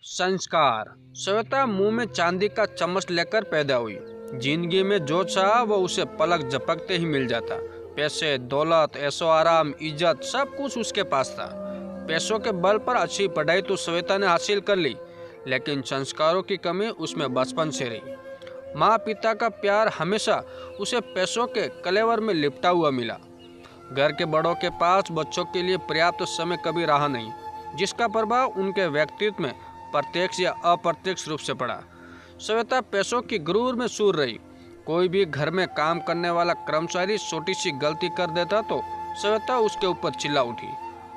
संस्कार। श्वेता मुंह में चांदी का चम्मच लेकर पैदा हुई। जिंदगी में जो चाहा वो उसे पलक झपकते ही मिल जाता। पैसे, दौलत, ऐशो आराम, इज्जत सब कुछ उसके पास था। पैसों के बल पर अच्छी पढ़ाई तो श्वेता ने हासिल कर ली, लेकिन संस्कारों की कमी उसमें बचपन से रही। माँ पिता का प्यार हमेशा उसे पैसों के कलेवर में लिपटा हुआ मिला। घर के बड़ों के पास बच्चों के लिए पर्याप्त समय कभी रहा नहीं, जिसका प्रभाव उनके व्यक्तित्व में प्रत्यक्ष या अप्रत्यक्ष रूप से पड़ा। श्वेता पैसों की गुरूर में सूर रही। कोई भी घर में काम करने वाला कर्मचारी छोटी सी गलती कर देता तो श्वेता उसके ऊपर चिल्ला उठी।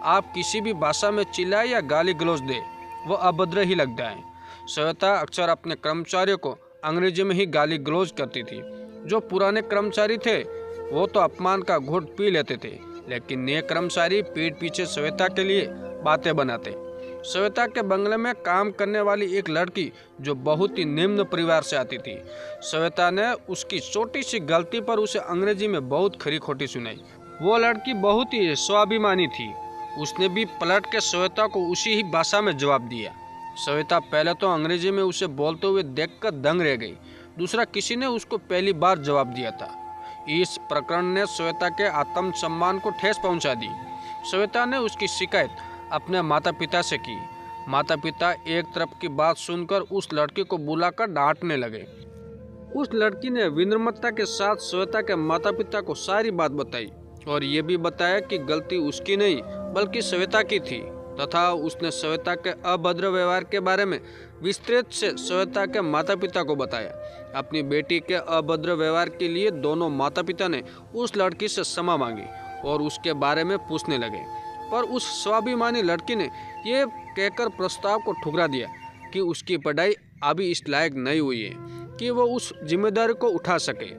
आप किसी भी भाषा में चिल्लाए या गाली गलौज दे, वो अभद्र ही लगता है। श्वेता अक्सर अपने कर्मचारियों को अंग्रेजी में ही गाली गलौज करती थी। जो पुराने कर्मचारी थे वो तो अपमान का घूंट पी लेते थे, लेकिन नए कर्मचारी पीठ पीछे श्वेता के लिए बातें बनाते। श्वेता के बंगले में काम करने वाली एक लड़की जो बहुत ही निम्न परिवार से आती थी, श्वेता ने उसकी छोटी सी गलती पर उसे अंग्रेजी में बहुत खरी खोटी सुनाई। वो लड़की बहुत ही स्वाभिमानी थी। उसने भी पलट के श्वेता को उसी ही भाषा में जवाब दिया। श्वेता पहले तो अंग्रेजी में उसे बोलते हुए देखकर दंग रह गई। दूसरा, किसी ने उसको पहली बार जवाब दिया था। इस प्रकरण ने श्वेता के आत्मसम्मान को ठेस पहुंचा दी। श्वेता ने उसकी शिकायत अपने माता पिता से की। माता पिता एक तरफ की बात सुनकर उस लड़की को बुलाकर डांटने लगे। उस लड़की ने विनम्रता के साथ श्वेता के माता पिता को सारी बात बताई और ये भी बताया कि गलती उसकी नहीं बल्कि श्वेता की थी, तथा उसने श्वेता के अभद्र व्यवहार के बारे में विस्तृत से श्वेता के माता पिता को बताया। अपनी बेटी के अभद्र व्यवहार के लिए दोनों माता पिता ने उस लड़की से क्षमा मांगी और उसके बारे में पूछने लगे, पर उस स्वाभिमानी लड़की ने यह कहकर प्रस्ताव को ठुकरा दिया कि उसकी पढ़ाई अभी इस लायक नहीं हुई है कि वो उस जिम्मेदारी को उठा सके।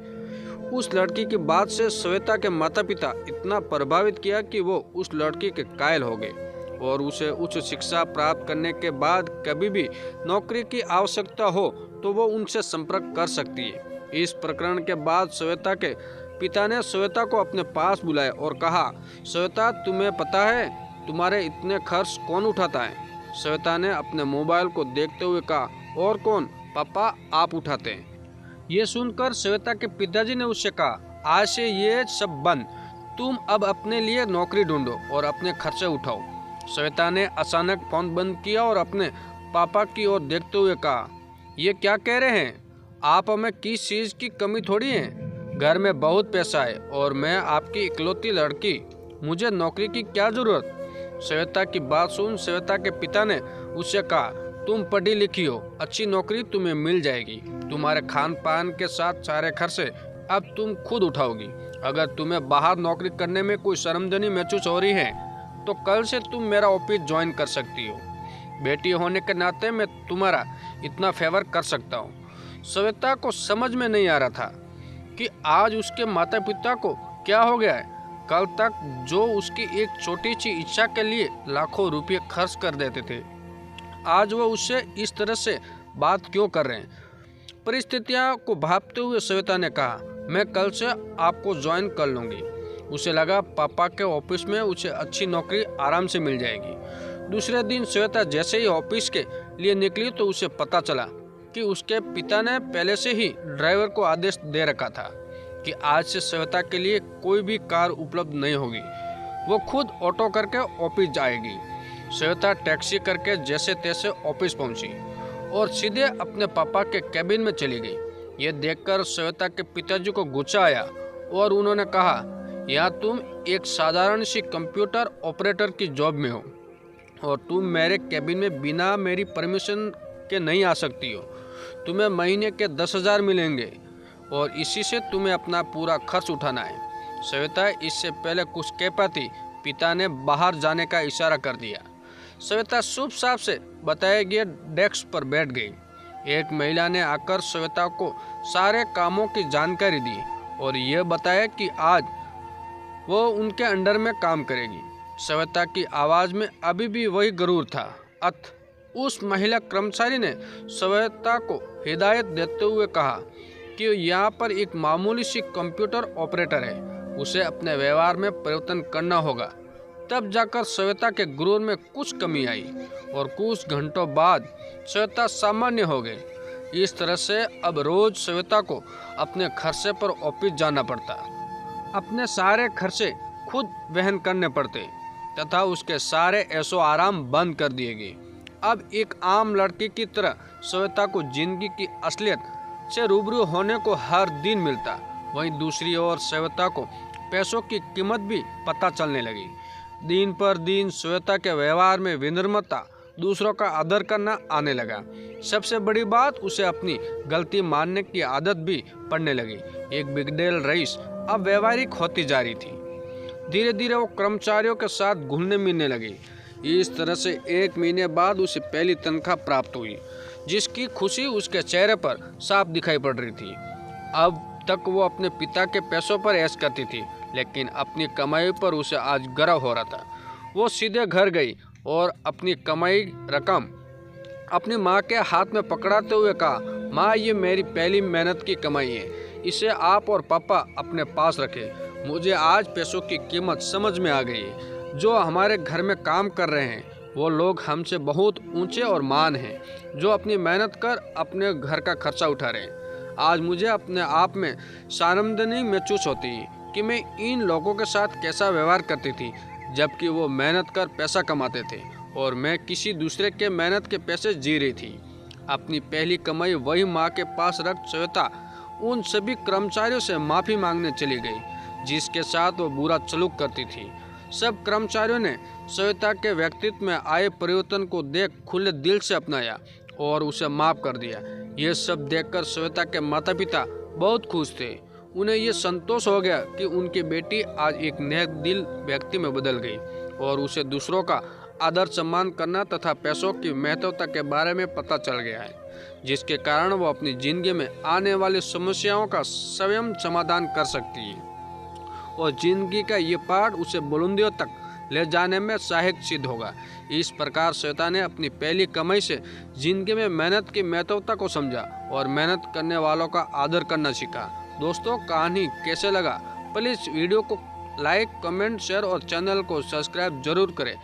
उस लड़की की बात से श्वेता के माता पिता इतना प्रभावित किया कि वो उस लड़की के कायल हो गए और उसे उच्च शिक्षा प्राप्त करने के बाद कभी भी नौकरी की आवश्यकता हो तो वो उनसे संपर्क कर सकती है। इस प्रकरण के बाद श्वेता के पिता ने श्वेता को अपने पास बुलाया और कहा, श्वेता, तुम्हें पता है तुम्हारे इतने खर्च कौन उठाता है? श्वेता ने अपने मोबाइल को देखते हुए कहा, और कौन? पापा, आप उठाते हैं। ये सुनकर श्वेता के पिताजी ने उससे कहा, आज से ये सब बंद, तुम अब अपने लिए नौकरी ढूंढो और अपने खर्चे उठाओ। श्वेता ने अचानक फोन बंद किया और अपने पापा की ओर देखते हुए कहा, ये क्या कह रहे हैं? आप हमें किस चीज़ की कमी थोड़ी है? घर में बहुत पैसा है और मैं आपकी इकलौती लड़की, मुझे नौकरी की क्या जरूरत? श्वेता की बात सुन श्वेता के पिता ने उससे कहा, तुम पढ़ी लिखी हो, अच्छी नौकरी तुम्हें मिल जाएगी। तुम्हारे खान पान के साथ सारे खर्चे अब तुम खुद उठाओगी। अगर तुम्हें बाहर नौकरी करने में कोई शर्मजनी महसूस हो रही है तो कल से तुम मेरा ऑफिस ज्वाइन कर सकती हो। बेटी होने के नाते मैं तुम्हारा इतना फेवर कर सकता हूँ। श्वेता को समझ में नहीं आ रहा था कि आज उसके माता पिता को क्या हो गया है। कल तक जो उसकी एक छोटी सी इच्छा के लिए लाखों रुपये खर्च कर देते थे, आज वो उससे इस तरह से बात क्यों कर रहे हैं? परिस्थितियों को भांपते हुए श्वेता ने कहा, मैं कल से आपको ज्वाइन कर लूँगी। उसे लगा पापा के ऑफिस में उसे अच्छी नौकरी आराम से मिल जाएगी। दूसरे दिन श्वेता जैसे ही ऑफिस के लिए निकली तो उसे पता चला कि उसके पिता ने पहले से ही ड्राइवर को आदेश दे रखा था कि आज से श्वेता के लिए कोई भी कार उपलब्ध नहीं होगी, वो खुद ऑटो करके ऑफिस जाएगी। श्वेता टैक्सी करके जैसे तैसे ऑफिस पहुंची और सीधे अपने पापा के कैबिन में चली गई। ये देखकर श्वेता के पिताजी को गुस्सा आया और उन्होंने कहा, यहाँ तुम एक साधारण सी कंप्यूटर ऑपरेटर की जॉब में हो और तुम मेरे कैबिन में बिना मेरी परमिशन के नहीं आ सकती हो। तुम्हें महीने के 10,000 मिलेंगे और इसी से तुम्हें अपना पूरा खर्च उठाना है। श्वेता इससे पहले कुछ कह पाती, पिता ने बाहर जाने का इशारा कर दिया। श्वेता शुभ साफ से बताए गए डेस्क पर बैठ गई। एक महिला ने आकर श्वेता को सारे कामों की जानकारी दी और यह बताया कि आज वो उनके अंडर में काम करेगी। श्वेता की आवाज़ में अभी भी वही गरूर था। उस महिला कर्मचारी ने श्वेता को हिदायत देते हुए कहा कि यहाँ पर एक मामूली सी कंप्यूटर ऑपरेटर है, उसे अपने व्यवहार में परिवर्तन करना होगा। तब जाकर श्वेता के गुरूर में कुछ कमी आई और कुछ घंटों बाद श्वेता सामान्य हो गई। इस तरह से अब रोज श्वेता को अपने खर्चे पर ऑफिस जाना पड़ता, अपने सारे खर्चे खुद वहन करने पड़ते तथा उसके सारे ऐशो आराम बंद कर दिए गए। अब एक आम लड़की की तरह श्वेता को जिंदगी की असलियत से रूबरू होने को हर दिन मिलता। वहीं दूसरी ओर श्वेता को पैसों की कीमत भी पता चलने लगी। दिन पर दिन श्वेता के व्यवहार में विनम्रता, दूसरों का आदर करना आने लगा। सबसे बड़ी बात, उसे अपनी गलती मानने की आदत भी पड़ने लगी। एक बिगड़ेल रईस अब व्यवहारिक होती जा रही थी। धीरे धीरे वो कर्मचारियों के साथ घुलने मिलने लगी। इस तरह से 1 महीने बाद उसे पहली तनख्वाह प्राप्त हुई, जिसकी खुशी उसके चेहरे पर साफ दिखाई पड़ रही थी। अब तक वो अपने पिता के पैसों पर ऐश करती थी, लेकिन अपनी कमाई पर उसे आज गर्व हो रहा था। वो सीधे घर गई और अपनी कमाई रकम अपनी माँ के हाथ में पकड़ाते हुए कहा, माँ, ये मेरी पहली मेहनत की कमाई है, इसे आप और पापा अपने पास रखें। मुझे आज पैसों की कीमत समझ में आ गई है। जो हमारे घर में काम कर रहे हैं वो लोग हमसे बहुत ऊंचे और महान हैं, जो अपनी मेहनत कर अपने घर का खर्चा उठा रहे हैं। आज मुझे अपने आप में शर्मिंदगी महसूस होती है कि मैं इन लोगों के साथ कैसा व्यवहार करती थी, जबकि वो मेहनत कर पैसा कमाते थे और मैं किसी दूसरे के मेहनत के पैसे जी रही थी। अपनी पहली कमाई वही माँ के पास रख श्वेता उन सभी कर्मचारियों से माफ़ी मांगने चली गई जिसके साथ वो बुरा सलूक करती थी। सब कर्मचारियों ने श्वेता के व्यक्तित्व में आए परिवर्तन को देख खुले दिल से अपनाया और उसे माफ़ कर दिया। ये सब देखकर श्वेता के माता पिता बहुत खुश थे। उन्हें ये संतोष हो गया कि उनकी बेटी आज एक नेक दिल व्यक्ति में बदल गई और उसे दूसरों का आदर सम्मान करना तथा पैसों की महत्वता के बारे में पता चल गया है, जिसके कारण वो अपनी जिंदगी में आने वाली समस्याओं का स्वयं समाधान कर सकती है और जिंदगी का ये पाठ उसे बुलंदियों तक ले जाने में सहायक सिद्ध होगा। इस प्रकार श्वेता ने अपनी पहली कमाई से जिंदगी में मेहनत की महत्वता को समझा और मेहनत करने वालों का आदर करना सीखा। दोस्तों, कहानी कैसे लगा? प्लीज़ वीडियो को लाइक, कमेंट, शेयर और चैनल को सब्सक्राइब जरूर करें।